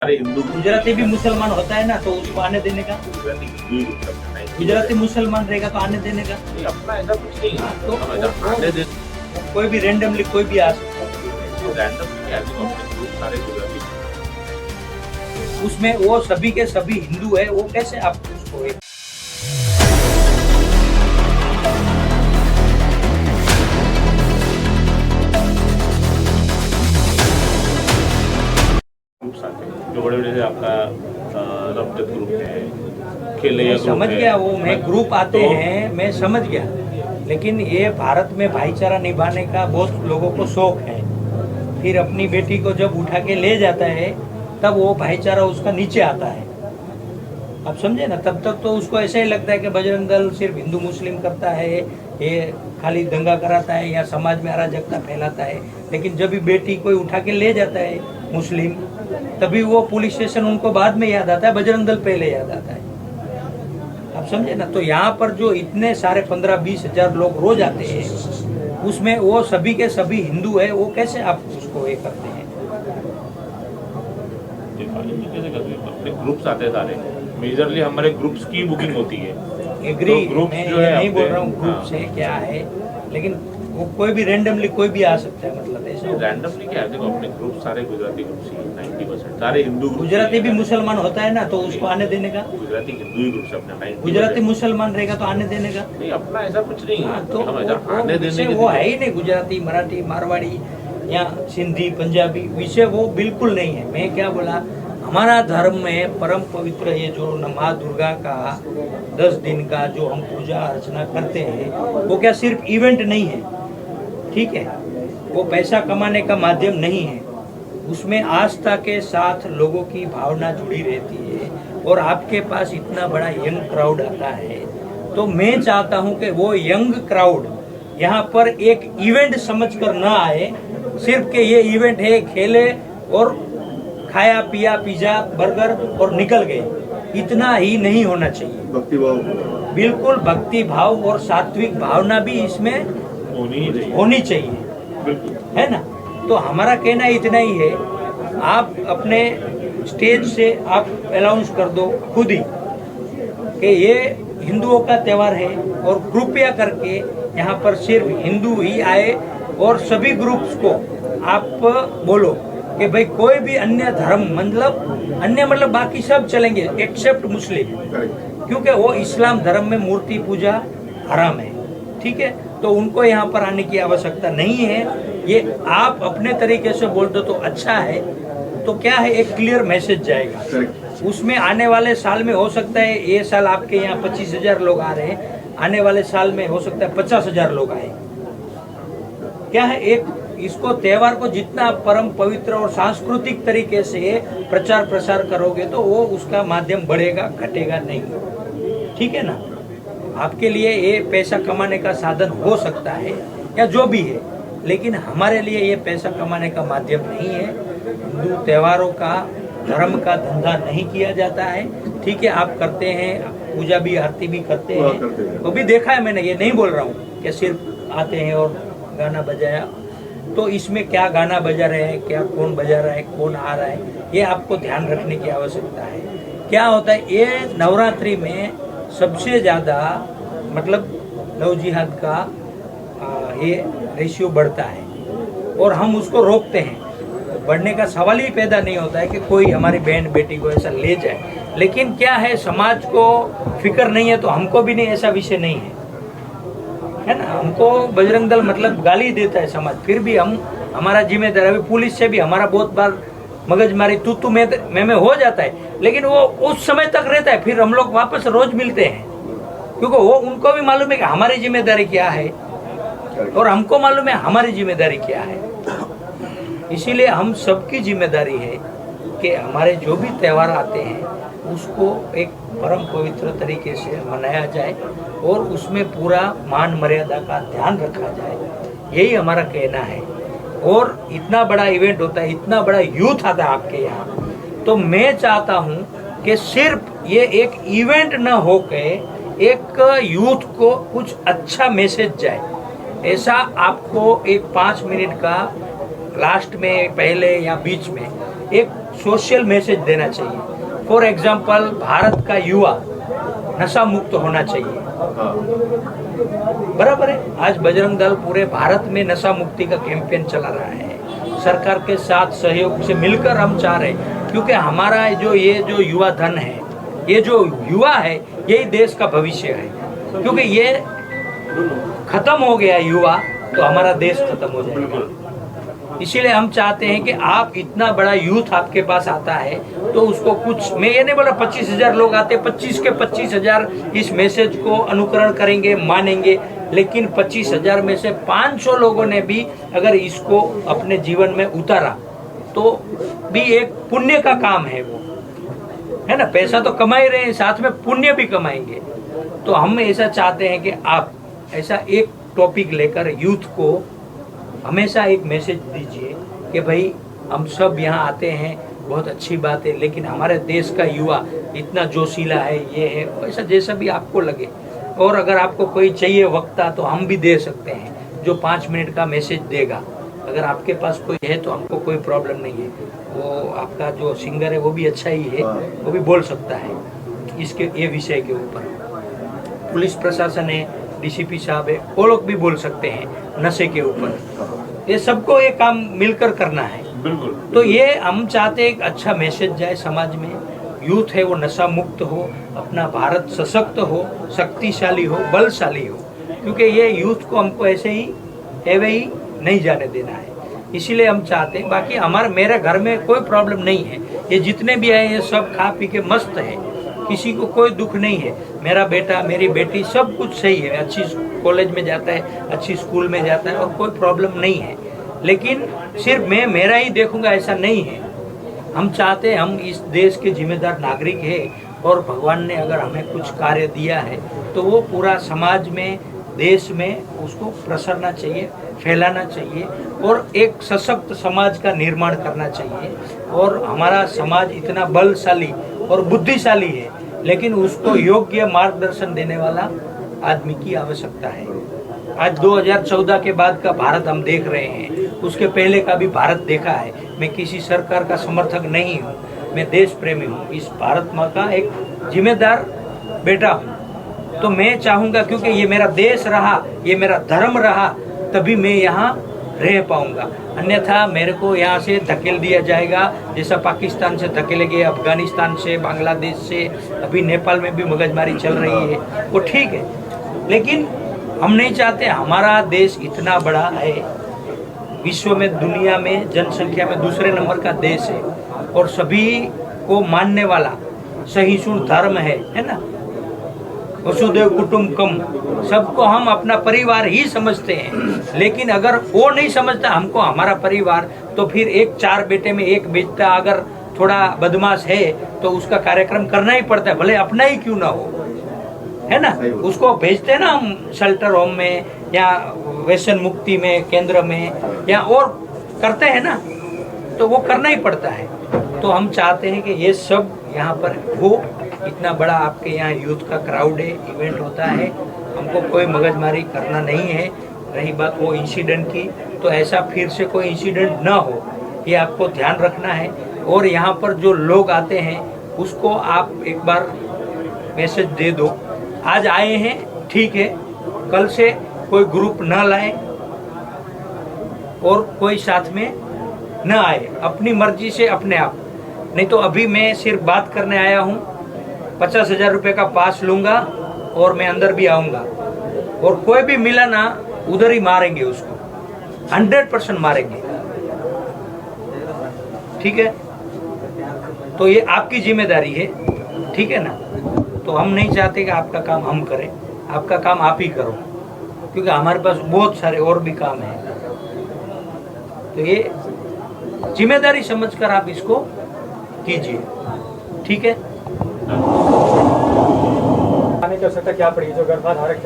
अरे हिंदू गुजराती भी मुसलमान होता है ना, तो उसको आने देने का। गुजराती हिंदू ही ग्रुप अपना है। गुजराती मुसलमान रहेगा तो आने देने का। नहीं, अपना ऐसा कुछ नहीं है। तो आने दे कोई भी रेंडमली कोई भी आ सकता है। रैंडम क्या है, देखो अपने ग्रुप सारे गुजराती उसमें वो सभी के सभी हिंदू है, वो कैसे आप उसको एक ग्रुप्स आते हैं जो बड़े बड़े से आपका रमजत ग्रुप है, खेलैया ग्रुप समझ है। गया, वो मैं ग्रुप आते तो हैं, मैं समझ गया। लेकिन ये भारत में भाईचारा निभाने का बहुत लोगों को शौक है। फिर अपनी बेटी को जब उठा के ले जाता है तब वो भाईचारा उसका नीचे आता है। आप समझे ना, तब तक तो उसको ऐसा ही लगता है कि बजरंग दल सिर्फ हिंदू मुस्लिम करता है, ये खाली दंगा कराता है या समाज में अराजकता फैलाता है। लेकिन जब भी बेटी कोई उठा के ले जाता है मुस्लिम, तभी वो पुलिस स्टेशन उनको बाद में याद आता है, बजरंग दल पहले याद आता है। आप समझे ना, तो यहाँ पर जो इतने सारे 15-20 हजार लोग रोज आते हैं, उसमें वो सभी के सभी हिंदू है, वो कैसे आप उसको ये करते हैं? कैसे करते हैं, अपने ग्रुप्स आते हैं सारे। मेजरली हमारे ग्रुप्स की बुकिंग होती है। एग्री, तो ग्रुप्स मैं जो ये है नहीं बोल अपने- रहा हूँ ग्रुप्स है क्या है, लेकिन वो कोई भी रेंडमली कोई भी आ सकता है, मतलब ऐसा। रैंडमली क्या है, देखो अपने ग्रुप सारे गुजराती ग्रुप्स ही 90% सारे हिंदू ग्रुप। गुजराती भी मुसलमान होता है ना, तो उसको आने देने का। गुजराती हिंदू ही ग्रुप अपना 90%। गुजराती मुसलमान रहेगा तो आने देने का। नहीं, अपना ऐसा कुछ नहीं हाँ, है। तो हम ऐसा आने देने विषय के वो है ही नहीं। गुजराती, मराठी, मारवाड़ी या सिंधी, पंजाबी विषय वो बिल्कुल नहीं है। मैं क्या बोला, हमारा धर्म में परम पवित्र ये जो माँ दुर्गा का 10 दिन का जो हम पूजा अर्चना करते हैं, वो क्या सिर्फ इवेंट नहीं है, ठीक है? वो पैसा कमाने का माध्यम नहीं है। उसमें आस्था के साथ लोगों की भावना जुड़ी रहती है। और आपके पास इतना बड़ा यंग क्राउड आता है, तो मैं चाहता हूं कि वो यंग क्राउड यहाँ पर एक इवेंट समझकर न आए, सिर्फ कि ये इवेंट है, खेले और खाया पिया पिज्जा बर्गर और निकल गए, इतना ही नहीं होना चाहिए। भक्ति भाव बिल्कुल भक्ति भाव और सात्विक भावना भी इसमें होनी चाहिए, बिल्कुल है ना? तो हमारा कहना इतना ही है, आप अपने स्टेज से आप अनाउंस कर दो खुद ही कि ये हिंदुओं का त्यौहार है, और कृपया करके यहाँ पर सिर्फ हिंदू ही आए। और सभी ग्रुप्स को आप बोलो कि भाई कोई भी अन्य धर्म, मतलब बाकी सब चलेंगे एक्सेप्ट मुस्लिम, क्योंकि वो इस्लाम धर्म में मूर्ति पूजा हराम है, ठीक है? तो उनको यहाँ पर आने की आवश्यकता नहीं है। ये आप अपने तरीके से बोल दो तो अच्छा है। तो क्या है, एक क्लियर मैसेज जाएगा। उसमें आने वाले साल में हो सकता है, ये साल आपके यहाँ 25,000 लोग आ रहे हैं, आने वाले साल में हो सकता है 50,000 लोग आए। क्या है, एक इसको त्यौहार को जितना परम पवित्र और सांस्कृतिक तरीके से प्रचार प्रसार करोगे तो वो उसका माध्यम बढ़ेगा, घटेगा नहीं, ठीक है ना? आपके लिए ये पैसा कमाने का साधन हो सकता है या जो भी है, लेकिन हमारे लिए ये पैसा कमाने का माध्यम नहीं है। हिंदू त्योहारों का, धर्म का धंधा नहीं किया जाता है, ठीक है? आप करते हैं, पूजा भी आरती भी करते हैं, वो भी देखा है मैंने, ये नहीं बोल रहा हूँ कि सिर्फ आते हैं और गाना बजाया। तो इसमें क्या गाना बजा रहे हैं, क्या कौन बजा रहा है, कौन आ रहा है, ये आपको ध्यान रखने की आवश्यकता है। क्या होता है, ये नवरात्रि में सबसे ज़्यादा मतलब लव जिहाद का ये रेशियो बढ़ता है, और हम उसको रोकते हैं। बढ़ने का सवाल ही पैदा नहीं होता है कि कोई हमारी बहन बेटी को ऐसा ले जाए। लेकिन क्या है, समाज को फिक्र नहीं है, तो हमको भी नहीं, ऐसा विषय नहीं है ना? हमको बजरंग दल मतलब गाली देता है समाज, फिर भी हम, हमारा जिम्मेदार है। पुलिस से भी हमारा बहुत बार मगजमारी तू में हो जाता है, लेकिन वो उस समय तक रहता है, फिर हम लोग वापस रोज मिलते हैं, क्योंकि वो उनको भी मालूम है कि हमारी जिम्मेदारी क्या है, और हमको मालूम है हमारी जिम्मेदारी क्या है। इसीलिए हम सबकी जिम्मेदारी है कि हमारे जो भी त्यौहार आते हैं उसको एक परम पवित्र तरीके से मनाया जाए, और उसमें पूरा मान मर्यादा का ध्यान रखा जाए, यही हमारा कहना है। और इतना बड़ा इवेंट होता है, इतना बड़ा यूथ आता है आपके यहाँ, तो मैं चाहता हूँ कि सिर्फ ये एक इवेंट न होके एक यूथ को कुछ अच्छा मैसेज जाए, ऐसा आपको एक 5 मिनट का लास्ट में, पहले या बीच में एक सोशल मैसेज देना चाहिए। फॉर एग्जाम्पल, भारत का युवा नशा मुक्त होना चाहिए। बराबर है। आज बजरंग दल पूरे भारत में नशा मुक्ति का कैंपेन चला रहा है। सरकार के साथ सहयोग से मिलकर हम चाह रहे हैं, क्योंकि हमारा ये जो युवा धन है, ये जो युवा है, यही देश का भविष्य है। क्योंकि ये खत्म हो गया युवा तो हमारा देश खत्म हो जाएगा। इसीलिए हम चाहते हैं कि आप, इतना बड़ा यूथ आपके पास आता है तो उसको कुछ, मैं ये नहीं बोला 25,000 लोग आते, 25 के 25,000 इस मैसेज को अनुकरण करेंगे, मानेंगे, लेकिन 25,000 में से 500 लोगों ने भी अगर इसको अपने जीवन में उतारा तो भी एक पुण्य का काम है वो, है ना। पैसा तो कमा ही रहे हैं, साथ में पुण्य भी कमाएंगे। तो हम ऐसा चाहते हैं कि आप ऐसा एक टॉपिक लेकर यूथ को हमेशा एक मैसेज दीजिए कि भाई हम सब यहाँ आते हैं, बहुत अच्छी बात है, लेकिन हमारे देश का युवा इतना जोशीला है, ये है, ऐसा जैसा भी आपको लगे। और अगर आपको कोई चाहिए वक्ता तो हम भी दे सकते हैं जो 5 मिनट का मैसेज देगा। अगर आपके पास कोई है तो हमको कोई प्रॉब्लम नहीं है, वो आपका जो सिंगर है वो भी अच्छा ही है, वो भी बोल सकता है इसके ये विषय के ऊपर। पुलिस प्रशासन है, डीसीपी साहब है, वो लोग भी बोल सकते हैं नशे के ऊपर। ये सबको ये काम मिलकर करना है। बिल्कुल। तो ये हम चाहते हैं एक अच्छा मैसेज जाए समाज में, यूथ है वो नशा मुक्त हो, अपना भारत सशक्त हो, शक्तिशाली हो, बलशाली हो। क्योंकि ये यूथ को हमको ऐसे ही एवे ही नहीं जाने देना है, इसीलिए हम चाहते हैं। बाकी मेरे घर में कोई प्रॉब्लम नहीं है, ये जितने भी आए ये सब खा पी के मस्त है, किसी को कोई दुख नहीं है। मेरा बेटा, मेरी बेटी, सब कुछ सही है, अच्छी कॉलेज में जाता है, अच्छी स्कूल में जाता है और कोई प्रॉब्लम नहीं है। लेकिन सिर्फ मैं मेरा ही देखूंगा ऐसा नहीं है। हम चाहते हैं, हम इस देश के जिम्मेदार नागरिक हैं और भगवान ने अगर हमें कुछ कार्य दिया है तो वो पूरा समाज में, देश में उसको प्रसरना चाहिए, फैलाना चाहिए और एक सशक्त समाज का निर्माण करना चाहिए। और हमारा समाज इतना बलशाली और बुद्धिशाली है, लेकिन उसको योग्य मार्गदर्शन देने वाला आदमी की आवश्यकता है। आज 2014 के बाद का भारत हम देख रहे हैं, उसके पहले का भी भारत देखा है। मैं किसी सरकार का समर्थक नहीं हूँ, मैं देश प्रेमी हूँ, इस भारत माँ का एक जिम्मेदार बेटा हूँ। तो मैं चाहूँगा, क्योंकि ये मेरा देश रहा, ये मेरा धर्म रहा, तभी मैं यहाँ रह पाऊंगा। अन्यथा मेरे को यहाँ से धकेल दिया जाएगा, जैसा पाकिस्तान से धकेले गए, अफगानिस्तान से, बांग्लादेश से, अभी नेपाल में भी मगजमारी चल रही है, वो ठीक है। लेकिन हम नहीं चाहते, हमारा देश इतना बड़ा है, विश्व में, दुनिया में जनसंख्या में दूसरे नंबर का देश है और सभी को मानने वाला सहिष्णु धर्म है ना। वसुदेव कुटुंबकम, सबको हम अपना परिवार ही समझते हैं। लेकिन अगर वो नहीं समझता हमको हमारा परिवार, तो फिर एक 4 बेटे में एक बेटा अगर थोड़ा बदमाश है तो उसका कार्यक्रम करना ही पड़ता है, भले अपना ही क्यों ना हो, है ना। उसको भेजते हैं ना हम शेल्टर होम में या व्यसन मुक्ति में केंद्र में, या और करते हैं ना, तो वो करना ही पड़ता है। तो हम चाहते हैं कि ये सब यहाँ पर हो। इतना बड़ा आपके यहाँ यूथ का क्राउड है, इवेंट होता है, हमको कोई मगजमारी करना नहीं है। रही बात वो इंसिडेंट की, तो ऐसा फिर से कोई इंसिडेंट ना हो, ये आपको ध्यान रखना है। और यहाँ पर जो लोग आते हैं उसको आप एक बार मैसेज दे दो, आज आए हैं ठीक है, कल से कोई ग्रुप न लाए और कोई साथ में न आए, अपनी मर्जी से अपने आप। नहीं तो अभी मैं सिर्फ बात करने आया हूँ, 50,000 रुपये का पास लूंगा और मैं अंदर भी आऊंगा, और कोई भी मिला ना उधर ही मारेंगे उसको, 100% मारेंगे, ठीक है। तो ये आपकी जिम्मेदारी है, ठीक है ना। तो हम नहीं चाहते कि आपका काम हम करें, आपका काम आप ही करो, क्योंकि हमारे पास बहुत सारे और भी काम हैं। तो ये जिम्मेदारी समझकर आप इसको कीजिए, ठीक है। आने की आवश्यकता क्या पड़ी जो गर्भाधारक